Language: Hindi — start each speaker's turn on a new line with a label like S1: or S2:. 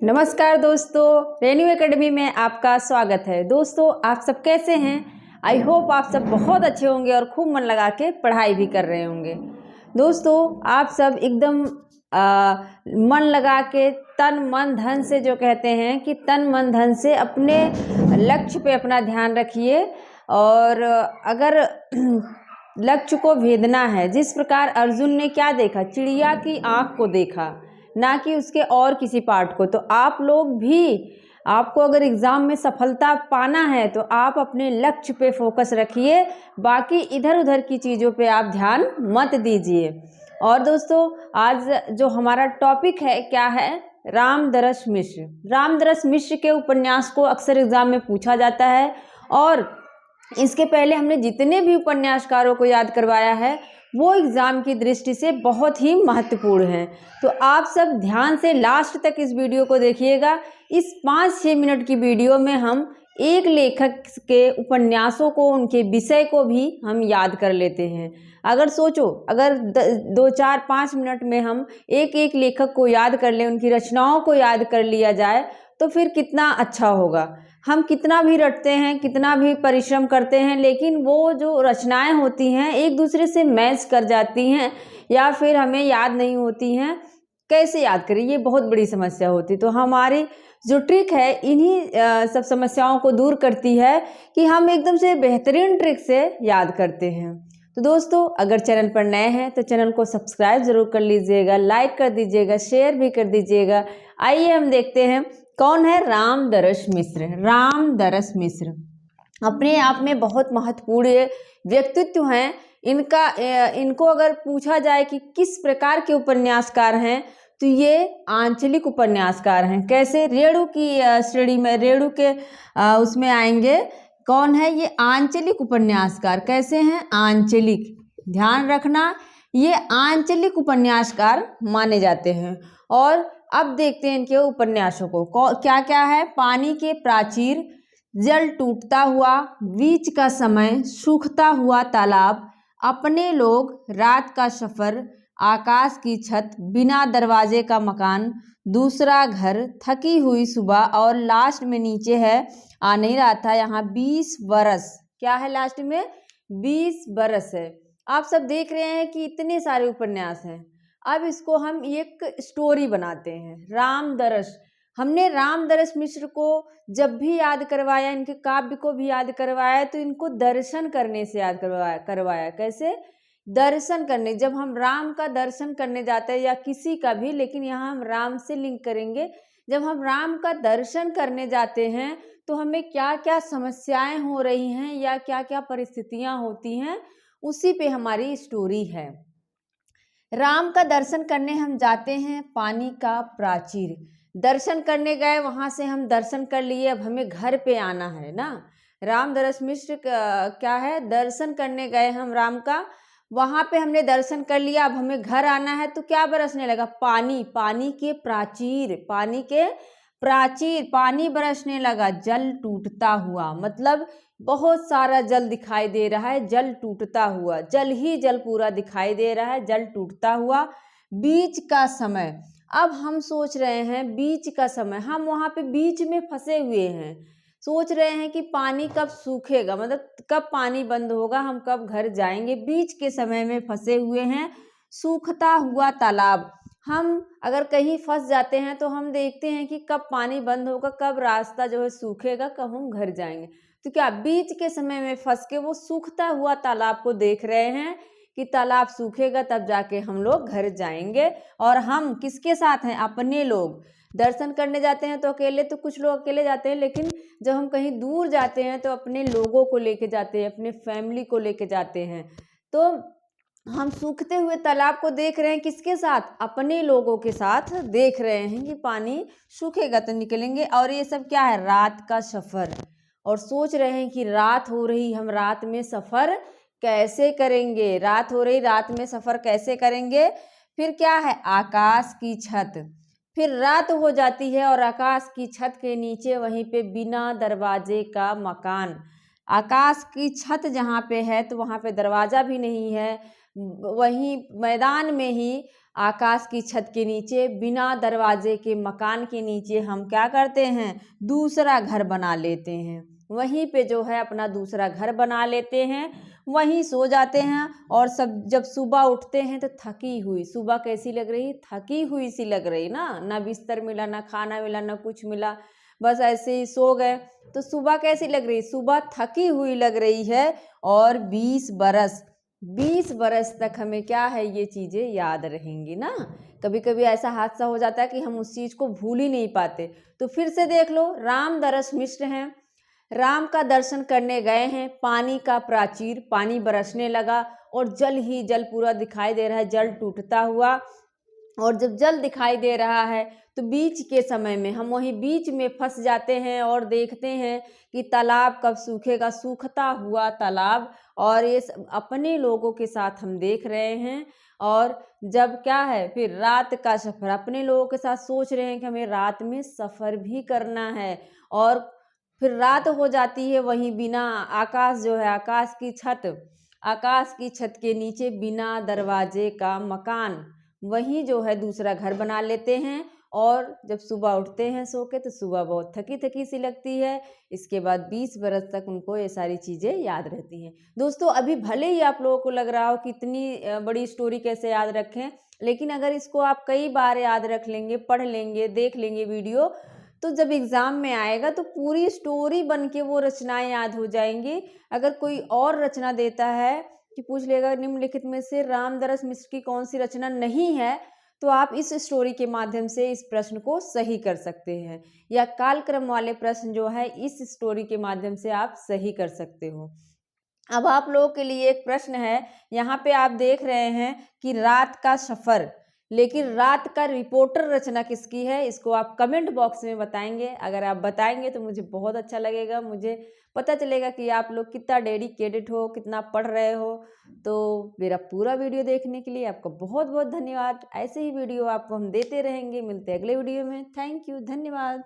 S1: नमस्कार दोस्तों, रेन्यू एकेडमी में आपका स्वागत है। दोस्तों, आप सब कैसे हैं? आई होप आप सब बहुत अच्छे होंगे और खूब मन लगा के पढ़ाई भी कर रहे होंगे। दोस्तों, आप सब एकदम मन लगा के तन मन धन से, जो कहते हैं कि तन मन धन से अपने लक्ष्य पे अपना ध्यान रखिए। और अगर लक्ष्य को भेदना है, जिस प्रकार अर्जुन ने क्या देखा, चिड़िया की आँख को देखा, ना कि उसके और किसी पार्ट को, तो आप लोग भी, आपको अगर एग्ज़ाम में सफलता पाना है तो आप अपने लक्ष्य पे फोकस रखिए, बाकी इधर उधर की चीज़ों पे आप ध्यान मत दीजिए। और दोस्तों, आज जो हमारा टॉपिक है क्या है, रामदरस मिश्र। रामदरस मिश्र के उपन्यास को अक्सर एग्ज़ाम में पूछा जाता है और इसके पहले हमने जितने भी उपन्यासकारों को याद करवाया है वो एग्ज़ाम की दृष्टि से बहुत ही महत्वपूर्ण हैं। तो आप सब ध्यान से लास्ट तक इस वीडियो को देखिएगा। इस 5-6 मिनट की वीडियो में हम एक लेखक के उपन्यासों को, उनके विषय को भी हम याद कर लेते हैं। अगर सोचो, अगर 2-4-5 मिनट में हम एक एक लेखक को याद कर लें, उनकी रचनाओं को याद कर लिया जाए तो फिर कितना अच्छा होगा। हम कितना भी रटते हैं, कितना भी परिश्रम करते हैं, लेकिन वो जो रचनाएं होती हैं एक दूसरे से मैच कर जाती हैं या फिर हमें याद नहीं होती हैं। कैसे याद करें, ये बहुत बड़ी समस्या होती। तो हमारी जो ट्रिक है इन्हीं सब समस्याओं को दूर करती है कि हम एकदम से बेहतरीन ट्रिक से याद करते हैं। तो दोस्तों, अगर चैनल पर नए हैं तो चैनल को सब्सक्राइब ज़रूर कर लीजिएगा, लाइक कर दीजिएगा, शेयर भी कर दीजिएगा। आइए हम देखते हैं कौन है रामदरस मिश्र। रामदरस मिश्र अपने आप में बहुत महत्वपूर्ण व्यक्तित्व हैं। इनको अगर पूछा जाए कि किस प्रकार के उपन्यासकार हैं तो ये आंचलिक उपन्यासकार हैं। कैसे? रेणु की श्रेणी में, रेणु के उसमें आएंगे। कौन है ये? आंचलिक उपन्यासकार। कैसे हैं? आंचलिक। ध्यान रखना, ये आंचलिक उपन्यासकार माने जाते हैं। और अब देखते हैं इनके उपन्यासों को क्या क्या है। पानी के प्राचीर, जल टूटता हुआ, बीच का समय, सूखता हुआ तालाब, अपने लोग, रात का सफर, आकाश की छत, बिना दरवाजे का मकान, दूसरा घर, थकी हुई सुबह, और लास्ट में नीचे है, आ नहीं रहा था यहाँ, 20 बरस। क्या है लास्ट में? 20 बरस है। आप सब देख रहे हैं कि इतने सारे उपन्यास हैं। अब इसको हम एक स्टोरी बनाते हैं। रामदरस, हमने रामदरस मिश्र को जब भी याद करवाया, इनके काव्य को भी याद करवाया, तो इनको दर्शन करने से याद करवाया। कैसे? दर्शन करने। जब हम राम का दर्शन करने जाते हैं या किसी का भी, लेकिन यहाँ हम राम से लिंक करेंगे। जब हम राम का दर्शन करने जाते हैं तो हमें क्या क्या समस्याएं हो रही हैं या क्या क्या परिस्थितियां होती हैं, उसी पे हमारी स्टोरी है। राम का दर्शन करने हम जाते हैं, पानी का प्राचीर। दर्शन करने गए, वहाँ से हम दर्शन कर लिए, अब हमें घर पे आना है ना। रामदरस मिश्र क्या है? दर्शन करने गए हम राम का, वहाँ पे हमने दर्शन कर लिया, अब हमें घर आना है। तो क्या बरसने लगा? पानी। पानी के प्राचीर, पानी के प्राचीर, पानी बरसने लगा। जल टूटता हुआ, मतलब बहुत सारा जल दिखाई दे रहा है। जल टूटता हुआ, जल ही जल पूरा दिखाई दे रहा है, जल टूटता हुआ। बीच का समय, अब हम सोच रहे हैं बीच का समय, हम वहाँ पे बीच में फंसे हुए हैं। सोच रहे हैं कि पानी कब सूखेगा, मतलब कब पानी बंद होगा, हम कब घर जाएंगे। बीच के समय में फंसे हुए हैं। सूखता हुआ तालाब, हम अगर कहीं फंस जाते हैं तो हम देखते हैं कि कब पानी बंद होगा, कब रास्ता जो है सूखेगा, कब हम घर जाएंगे। तो क्या बीच के समय में फंस के वो सूखता हुआ तालाब को देख रहे हैं कि तालाब सूखेगा तब जाके हम लोग घर जाएंगे। और हम किसके साथ हैं? अपने लोग। दर्शन करने जाते हैं तो अकेले, तो कुछ लोग अकेले जाते हैं, लेकिन जब हम कहीं दूर जाते हैं तो अपने लोगों को लेके जाते हैं, अपने फैमिली को लेके जाते हैं। तो हम सूखते हुए तालाब को देख रहे हैं, किसके साथ? अपने लोगों के साथ देख रहे हैं कि पानी सूखेगा तो निकलेंगे। और ये सब क्या है? रात का सफर। और सोच रहे हैं कि रात हो रही, हम रात में सफर कैसे करेंगे? रात हो रही, रात में सफर कैसे करेंगे? फिर क्या है? आकाश की छत। फिर रात हो जाती है और आकाश की छत के नीचे वहीं पे बिना दरवाजे का मकान। आकाश की छत जहाँ पे है तो वहाँ पे दरवाज़ा भी नहीं है, वहीं मैदान में ही आकाश की छत के नीचे बिना दरवाजे के मकान के नीचे हम क्या करते हैं, दूसरा घर बना लेते हैं। वहीं पे जो है अपना दूसरा घर बना लेते हैं, वहीं सो जाते हैं। और सब जब सुबह उठते हैं तो थकी हुई, सुबह कैसी लग रही, थकी हुई सी लग रही ना बिस्तर मिला, ना खाना मिला, ना कुछ मिला, बस ऐसे ही सो गए। तो सुबह कैसी लग रही, सुबह थकी हुई लग रही है। और 20 बरस तक हमें क्या है, ये चीज़ें याद रहेंगी ना। कभी कभी ऐसा हादसा हो जाता है कि हम उस चीज़ को भूल ही नहीं पाते। तो फिर से देख लो, रामदरस मिश्र हैं, राम का दर्शन करने गए हैं, पानी का प्राचीर, पानी बरसने लगा और जल ही जल पूरा दिखाई दे रहा है, जल टूटता हुआ। और जब जल दिखाई दे रहा है तो बीच के समय में हम वहीं बीच में फंस जाते हैं और देखते हैं कि तालाब कब सूखेगा, सूखता हुआ तालाब। और ये अपने लोगों के साथ हम देख रहे हैं। और जब क्या है, फिर रात का सफ़र अपने लोगों के साथ सोच रहे हैं कि हमें रात में सफ़र भी करना है। और फिर रात हो जाती है, वहीं बिना आकाश जो है, आकाश की छत के नीचे बिना दरवाजे का मकान, वहीं जो है दूसरा घर बना लेते हैं। और जब सुबह उठते हैं सो के, तो सुबह बहुत थकी थकी सी लगती है। इसके बाद 20 बरस तक उनको ये सारी चीज़ें याद रहती हैं। दोस्तों, अभी भले ही आप लोगों को लग रहा हो कि इतनी बड़ी स्टोरी कैसे याद रखें, लेकिन अगर इसको आप कई बार याद रख लेंगे, पढ़ लेंगे, देख लेंगे वीडियो, तो जब एग्ज़ाम में आएगा तो पूरी स्टोरी बन के वो रचनाएं याद हो जाएंगी। अगर कोई और रचना देता है कि पूछ लेगा निम्नलिखित में से रामदरस मिश्र की कौन सी रचना नहीं है, तो आप इस स्टोरी के माध्यम से इस प्रश्न को सही कर सकते हैं। या कालक्रम वाले प्रश्न जो है, इस स्टोरी के माध्यम से आप सही कर सकते हो। अब आप लोगों के लिए एक प्रश्न है, यहाँ पे आप देख रहे हैं कि रात का सफ़र, लेकिन रात का रिपोर्टर रचना किसकी है, इसको आप कमेंट बॉक्स में बताएंगे। अगर आप बताएंगे तो मुझे बहुत अच्छा लगेगा, मुझे पता चलेगा कि आप लोग कितना डेडिकेटेड हो, कितना पढ़ रहे हो। तो मेरा पूरा वीडियो देखने के लिए आपका बहुत बहुत धन्यवाद। ऐसे ही वीडियो आपको हम देते रहेंगे, मिलते हैं अगले वीडियो में। थैंक यू, धन्यवाद।